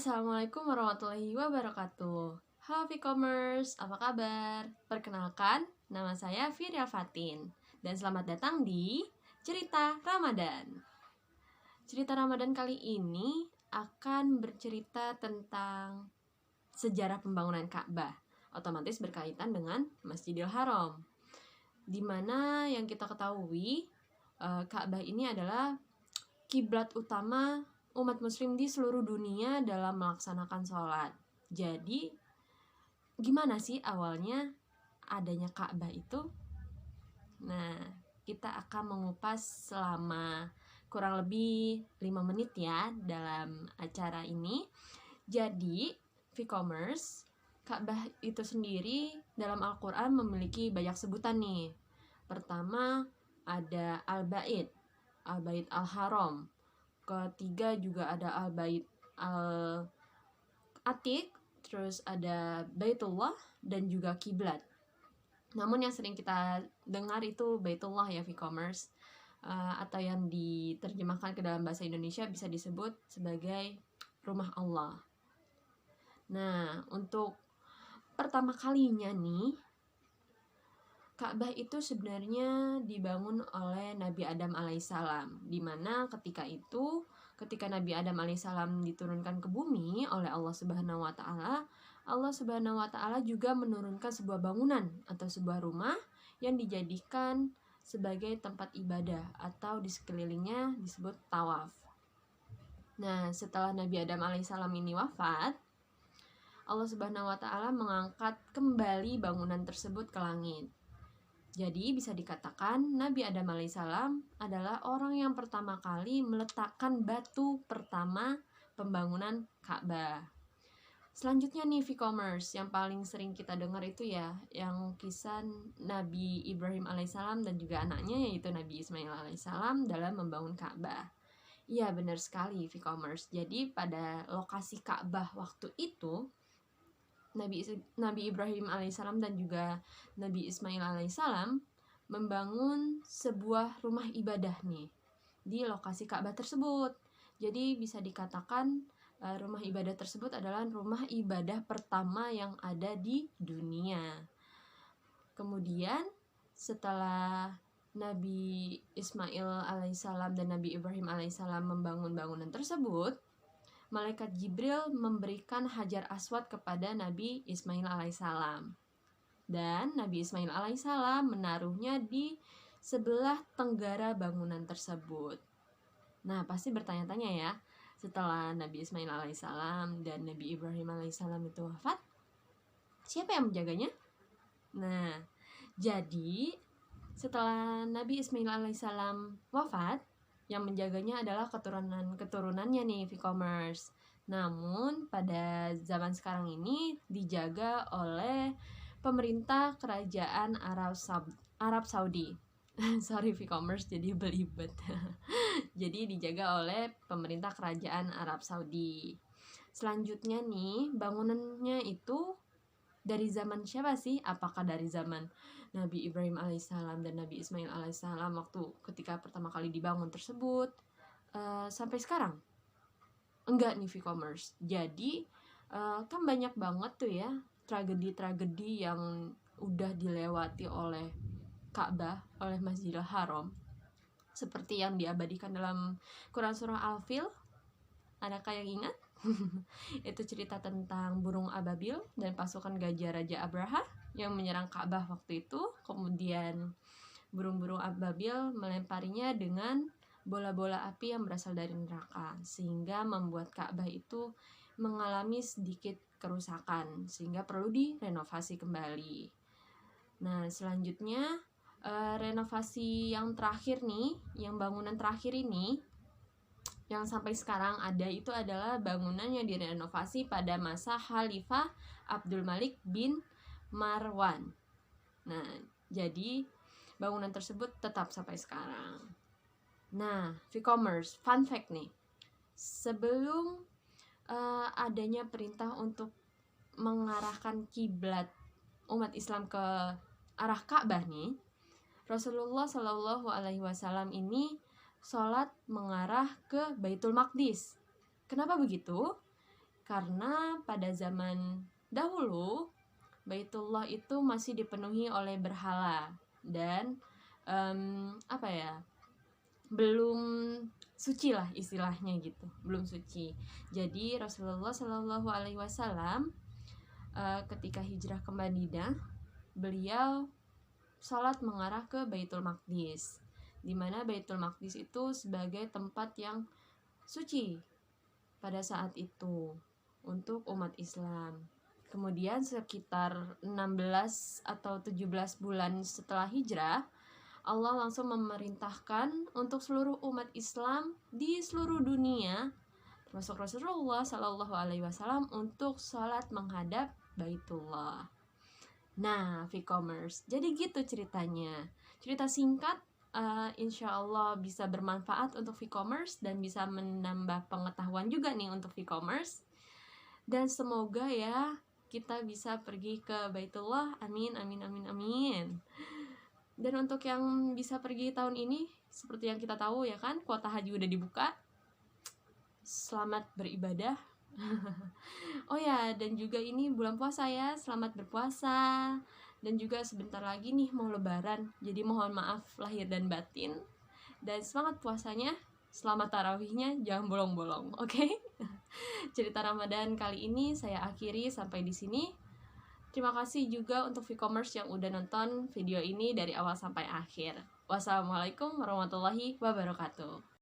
Assalamualaikum warahmatullahi wabarakatuh. Halo Vcommerce, apa kabar? Perkenalkan, nama saya Firya Fatin dan selamat datang di Cerita Ramadan. Cerita Ramadan kali ini akan bercerita tentang sejarah pembangunan Ka'bah, otomatis berkaitan dengan Masjidil Haram. Di mana yang kita ketahui, Ka'bah ini adalah kiblat utama umat muslim di seluruh dunia dalam melaksanakan sholat. Jadi, gimana sih awalnya adanya Ka'bah itu? Nah, kita akan mengupas selama kurang lebih 5 menit ya dalam acara ini. Jadi, Vcommerce, Ka'bah itu sendiri dalam Al-Quran memiliki banyak sebutan nih. Pertama, ada Al-Bait, Al-Bait Al-Haram. Ketiga juga ada Al-Bait Al-Atiq, terus ada Baitullah dan juga Kiblat. Namun yang sering kita dengar itu Baitullah ya Vcommerce, atau yang diterjemahkan ke dalam bahasa Indonesia bisa disebut sebagai rumah Allah. Nah, untuk pertama kalinya nih, Ka'bah itu sebenarnya dibangun oleh Nabi Adam alaihissalam, di mana ketika Nabi Adam alaihissalam diturunkan ke bumi oleh Allah Subhanahu wa taala, Allah Subhanahu wa taala juga menurunkan sebuah bangunan atau sebuah rumah yang dijadikan sebagai tempat ibadah atau di sekelilingnya disebut tawaf. Nah, setelah Nabi Adam alaihissalam ini wafat, Allah Subhanahu wa taala mengangkat kembali bangunan tersebut ke langit. Jadi bisa dikatakan Nabi Adam alaihissalam adalah orang yang pertama kali meletakkan batu pertama pembangunan Ka'bah. Selanjutnya nih Vcommerce, yang paling sering kita dengar itu ya yang kisah Nabi Ibrahim alaihissalam dan juga anaknya yaitu Nabi Ismail alaihissalam dalam membangun Ka'bah. Iya benar sekali Vcommerce. Jadi pada lokasi Ka'bah waktu itu Nabi Ibrahim alaihissalam dan juga Nabi Ismail alaihissalam membangun sebuah rumah ibadah nih di lokasi Ka'bah tersebut. Jadi bisa dikatakan rumah ibadah tersebut adalah rumah ibadah pertama yang ada di dunia. Kemudian setelah Nabi Ismail alaihissalam dan Nabi Ibrahim alaihissalam membangun bangunan tersebut, Malaikat Jibril memberikan Hajar Aswad kepada Nabi Ismail alaihissalam. Dan Nabi Ismail alaihissalam menaruhnya di sebelah tenggara bangunan tersebut. Nah, pasti bertanya-tanya ya, setelah Nabi Ismail alaihissalam dan Nabi Ibrahim alaihissalam itu wafat, siapa yang menjaganya? Nah, jadi setelah Nabi Ismail alaihissalam wafat, yang menjaganya adalah keturunannya nih Vcommerce. Namun pada zaman sekarang ini dijaga oleh pemerintah kerajaan Arab Saudi. Sorry Vcommerce jadi belibet. Jadi dijaga oleh pemerintah kerajaan Arab Saudi. Selanjutnya nih, bangunannya itu dari zaman siapa sih? Apakah dari zaman Nabi Ibrahim alaihissalam dan Nabi Ismail alaihissalam waktu ketika pertama kali dibangun tersebut sampai sekarang? Enggak nih Vcommerce. Jadi kan banyak banget tuh ya tragedi-tragedi yang udah dilewati oleh Ka'bah, oleh Masjidil Haram, seperti yang diabadikan dalam Quran surah Al-Fil. Adakah yang ingat? Itu cerita tentang burung ababil dan pasukan gajah Raja Abraha yang menyerang Ka'bah waktu itu. Kemudian burung-burung ababil melemparinya dengan bola-bola api yang berasal dari neraka, sehingga membuat Ka'bah itu mengalami sedikit kerusakan, sehingga perlu direnovasi kembali. Nah, selanjutnya renovasi yang terakhir nih, yang bangunan terakhir ini yang sampai sekarang ada itu adalah bangunan yang direnovasi pada masa Khalifah Abdul Malik bin Marwan. Nah, jadi bangunan tersebut tetap sampai sekarang. Nah, Vcommerce, fun fact nih. Sebelum adanya perintah untuk mengarahkan kiblat umat Islam ke arah Ka'bah nih, Rasulullah Shallallahu alaihi wasallam ini sholat mengarah ke Baitul Maqdis. Kenapa begitu? Karena pada zaman dahulu Baitullah itu masih dipenuhi oleh berhala dan belum suci lah istilahnya gitu, belum suci. Jadi Rasulullah Shallallahu Alaihi Wasallam ketika hijrah ke Madinah, beliau sholat mengarah ke Baitul Maqdis, di mana Baitul Maqdis itu sebagai tempat yang suci pada saat itu untuk umat Islam. Kemudian sekitar 16 atau 17 bulan setelah hijrah, Allah langsung memerintahkan untuk seluruh umat Islam di seluruh dunia, termasuk Rasulullah Shallallahu Alaihi Wasallam, untuk sholat menghadap Baitullah. Nah, Vcommerce, jadi gitu ceritanya. Cerita singkat, insya Allah bisa bermanfaat untuk Vcommerce dan bisa menambah pengetahuan juga nih untuk Vcommerce. Dan semoga ya kita bisa pergi ke Baitullah, amin, amin, amin, amin. Dan untuk yang bisa pergi tahun ini, seperti yang kita tahu ya kan, kuota haji udah dibuka. Selamat beribadah. Oh ya, dan juga ini bulan puasa ya, selamat berpuasa. Dan juga sebentar lagi nih mau lebaran, jadi mohon maaf lahir dan batin. Dan semangat puasanya, selamat tarawihnya, jangan bolong-bolong, oke? Cerita Ramadan kali ini saya akhiri sampai di sini. Terima kasih juga untuk Vcommerce yang udah nonton video ini dari awal sampai akhir. Wassalamualaikum warahmatullahi wabarakatuh.